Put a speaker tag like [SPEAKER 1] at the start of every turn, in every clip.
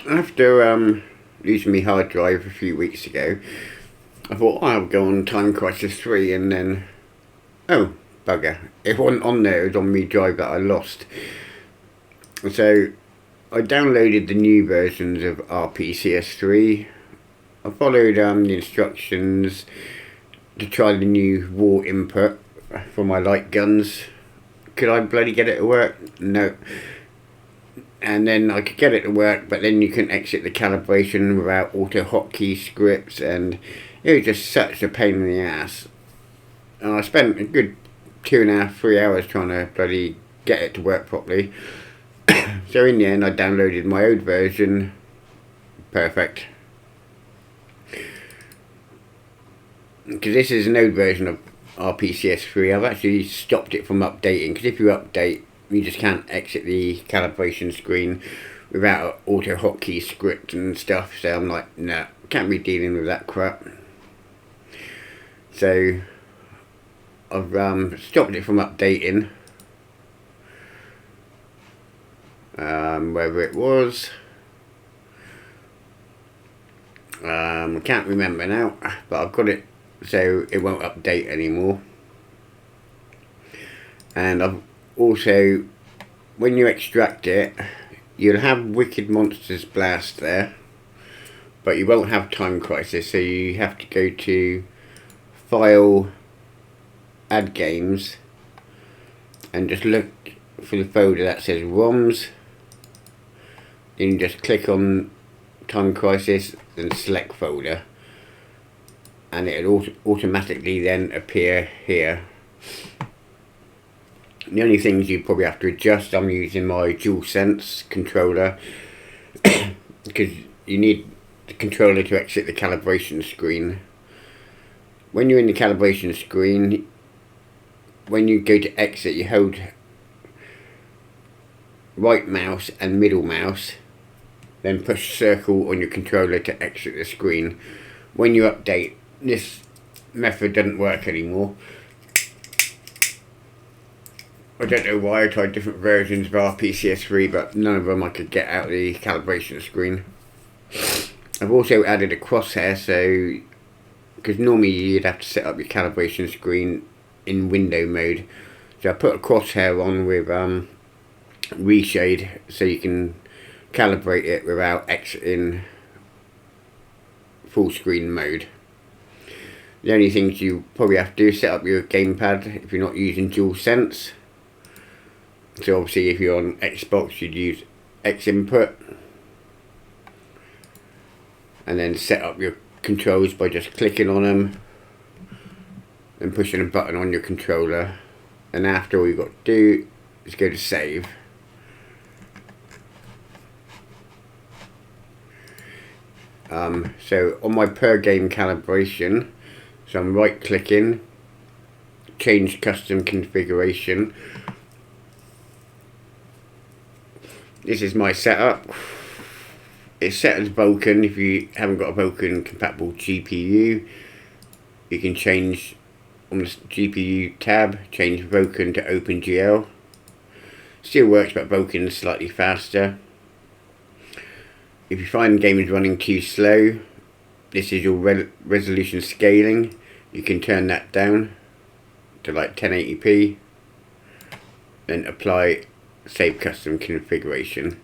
[SPEAKER 1] After losing my hard drive a few weeks ago, I thought, I'll go on Time Crisis 3, and then, oh, bugger, it wasn't on there, it was on my drive that I lost. So, I downloaded the new versions of Rpcs3. I followed the instructions to try the new war input for my light guns. Could I bloody get it to work? No. And then I could get it to work, but then you couldn't exit the calibration without auto hotkey scripts, and it was just such a pain in the ass. And I spent a good 2.5, 3 hours trying to bloody get it to work properly. So in the end I downloaded my old version. Perfect. Because this is an old version of Rpcs3. I've actually stopped it from updating, because if you update, you just can't exit the calibration screen without auto hotkey script and stuff. So I'm like, no, can't be dealing with that crap. So I've stopped it from updating. Whether it was, I can't remember now, but I've got it so it won't update anymore. And I've also, when you extract it, you'll have Wicked Monsters Blast there, but you won't have Time Crisis, so you have to go to File, Add Games, and just look for the folder that says ROMs. Then you just click on Time Crisis and select folder, and it'll automatically then appear here. The only things you probably have to adjust, I'm using my DualSense controller, because you need the controller to exit the calibration screen. When you're in the calibration screen, when you go to exit, you hold right mouse and middle mouse, then push circle on your controller to exit the screen. When you update, this method doesn't work anymore. I don't know why. I tried different versions of Rpcs3, but none of them I could get out of the calibration screen. I've also added a crosshair, so because normally you'd have to set up your calibration screen in window mode. So I put a crosshair on with reshade, so you can calibrate it without exiting full screen mode. The only things you probably have to do is set up your gamepad if you're not using DualSense. So obviously if you're on Xbox, you'd use X input, and then set up your controls by just clicking on them and pushing a button on your controller, and after all you've got to do is go to save. So on my per game calibration, so I'm right clicking, change custom configuration. This is my setup. It's set as Vulkan. If you haven't got a Vulkan compatible GPU, you can change on the GPU tab, change Vulkan to OpenGL. Still works, but Vulkan is slightly faster. If you find the game is running too slow, this is your resolution scaling. You can turn that down to like 1080p, then apply save custom configuration.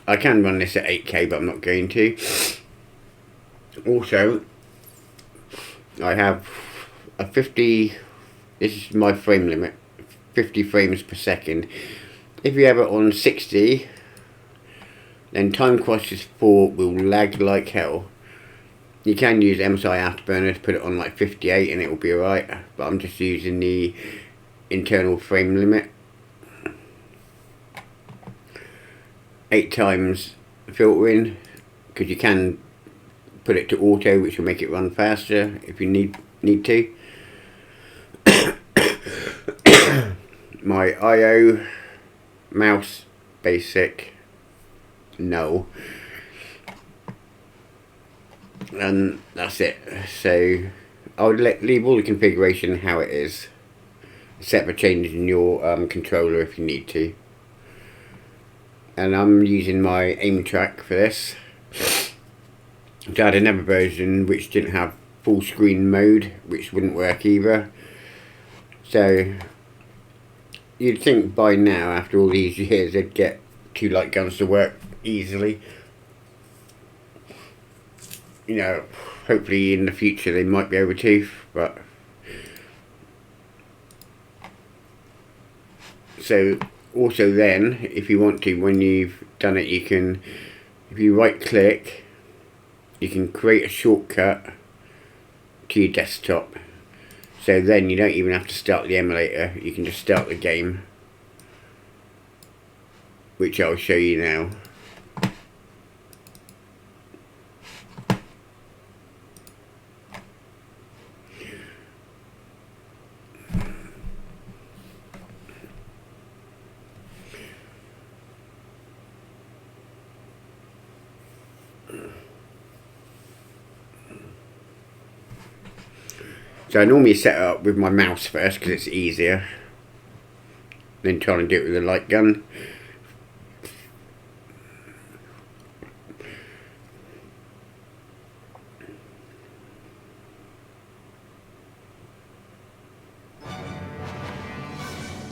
[SPEAKER 1] I can run this at 8K, but I'm not going to. Also, I have a 50, this is my frame limit, 50 frames per second. If you have it on 60, then Time Crisis 4 will lag like hell. You can use MSI Afterburner to put it on like 58 and it will be alright, but I'm just using the internal frame limit. 8 times filtering, because you can put it to auto, which will make it run faster if you need to. My IO mouse basic, no, and that's it. So I would leave all the configuration how it is, except for changing your controller if you need to. and I'm using my aim track for this. I had another version which didn't have full screen mode, which wouldn't work either. So you'd think by now, after all these years, they'd get 2 light guns to work easily. You know, hopefully in the future they might be able to, but so also then, if you want to, when you've done it, you can, if you right click, you can create a shortcut to your desktop. So then you don't even have to start the emulator, you can just start the game, which I'll show you now. So I normally set it up with my mouse first because it's easier than trying to do it with a light gun.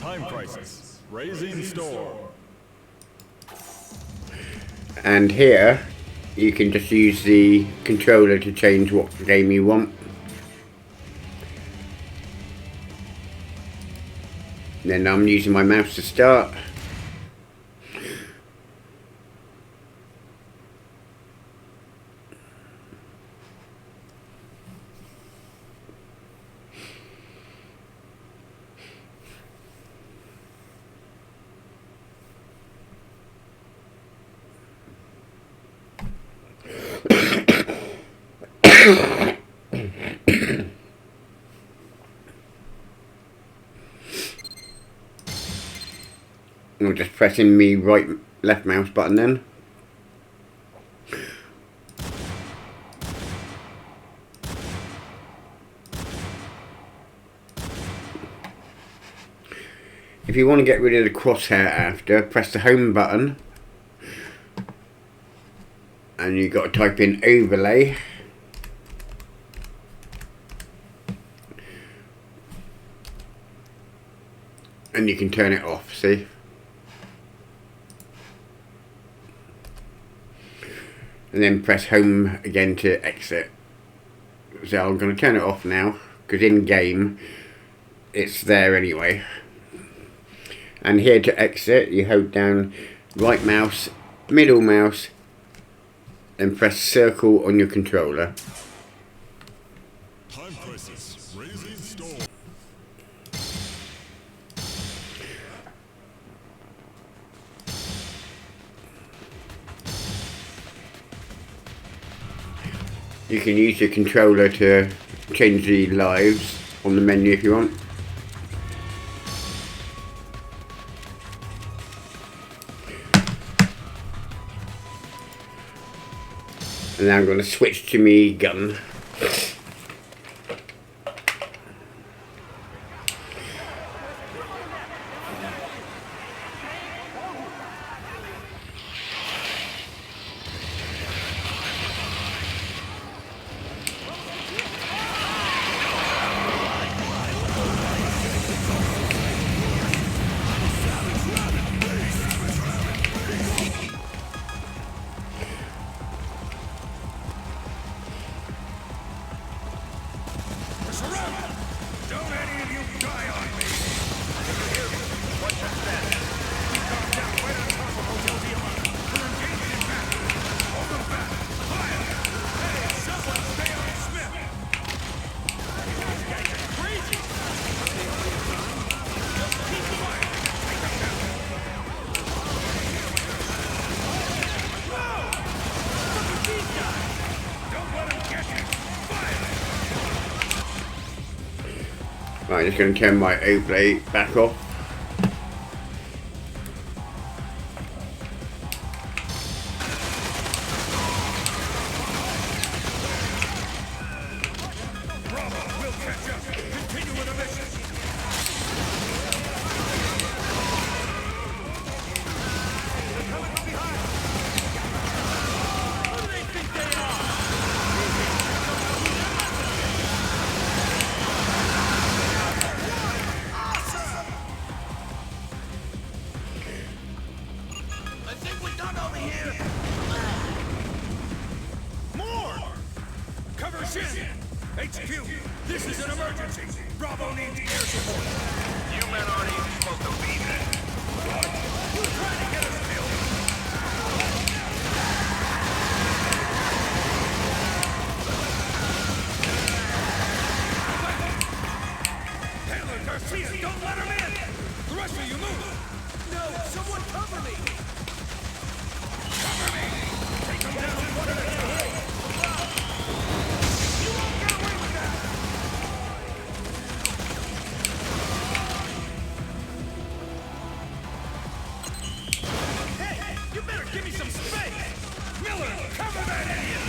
[SPEAKER 2] Time crisis. Razing storm.
[SPEAKER 1] And here you can just use the controller to change what game you want. Then I'm using my mouse to start. I'm just pressing me left mouse button then. If you want to get rid of the crosshair after, press the home button. And you've got to type in overlay. And you can turn it off, see? And then press home again to exit. So I'm going to turn it off now, because in game it's there anyway. And here to exit, you hold down right mouse, middle mouse, and press circle on your controller.
[SPEAKER 2] Time crisis. Razing storm.
[SPEAKER 1] You can use your controller to change the lives on the menu if you want. And now I'm going to switch to me gun. Right, I'm just going to turn my overlay back off.
[SPEAKER 3] Not over here! More! Cover Shin! HQ, this is an emergency! Bravo needs air support!
[SPEAKER 4] You men aren't even supposed to be there.
[SPEAKER 3] You're trying to get us killed! Taylor, Garcia, don't let him in! The rest of you move! No, someone cover me! Cover me! Take them down one at a time! You won't get away with that! Hey, you better give me some space! Miller, cover that idiot!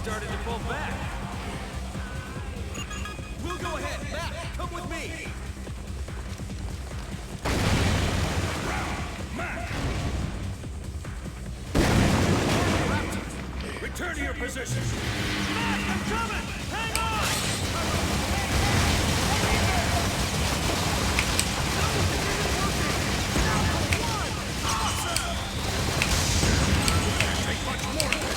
[SPEAKER 3] Started to pull back. We'll go ahead. Matt, come with me. Matt. Return to your position. Matt, I'm coming. Hang on. Awesome. Take much more of this.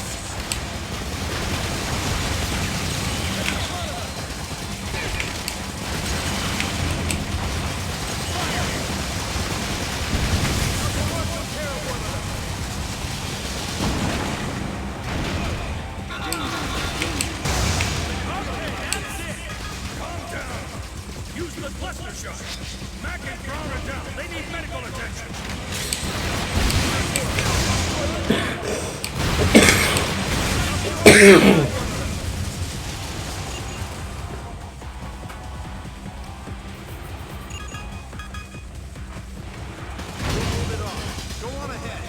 [SPEAKER 3] Cluster shot. Mac and Brown are down. They need medical attention. Move it on. Go on ahead.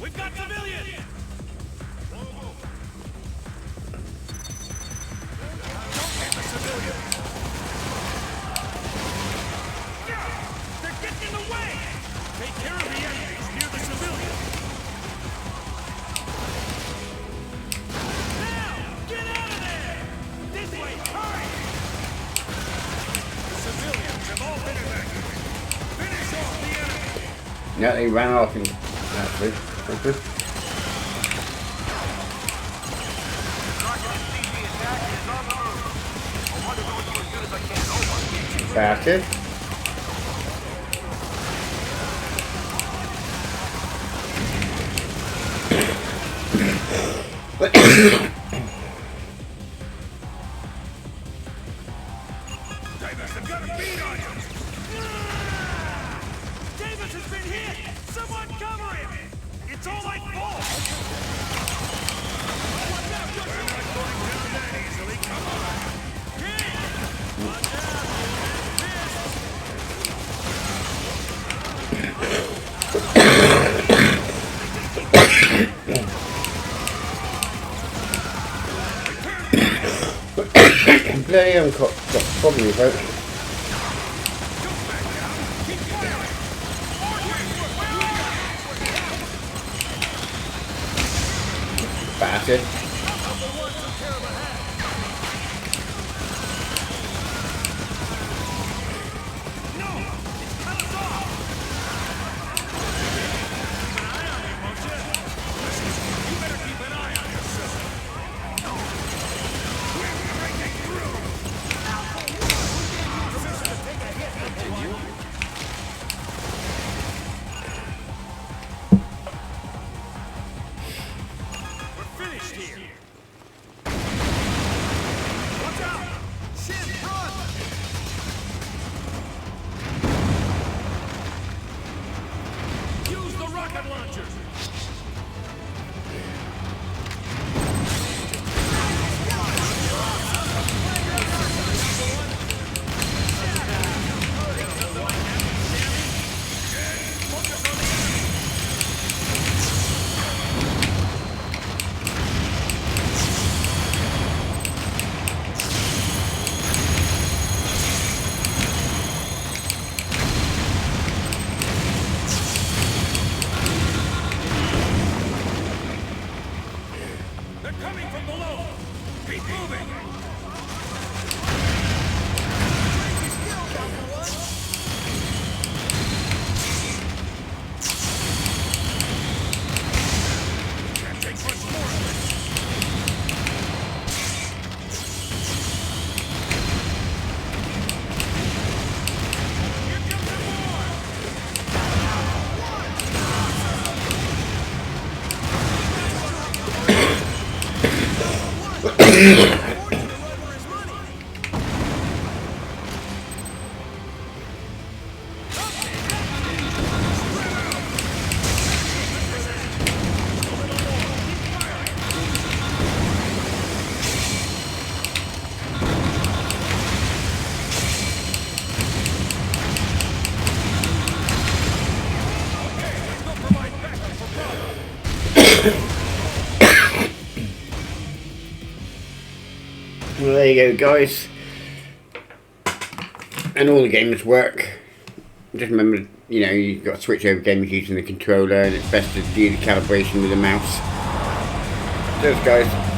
[SPEAKER 3] We've got civilians! Don't hit the civilians! They're getting in the way! Take care of the enemies near the civilians! Now! Get out of there! This way! Hurry! The civilians have all been evacuated. Finish off the enemy!
[SPEAKER 1] Yeah, they ran off and that's good. Bastard.
[SPEAKER 3] Davis, I've got a beat on you! Davis has been hit! Someone cover him! It's all my fault!
[SPEAKER 1] Bloody haven't got problems, folks. Bastard. Well, there you go, guys. And all the games work. Just remember, you know, you've got to switch over games using the controller, and it's best to do the calibration with the mouse. Cheers, guys.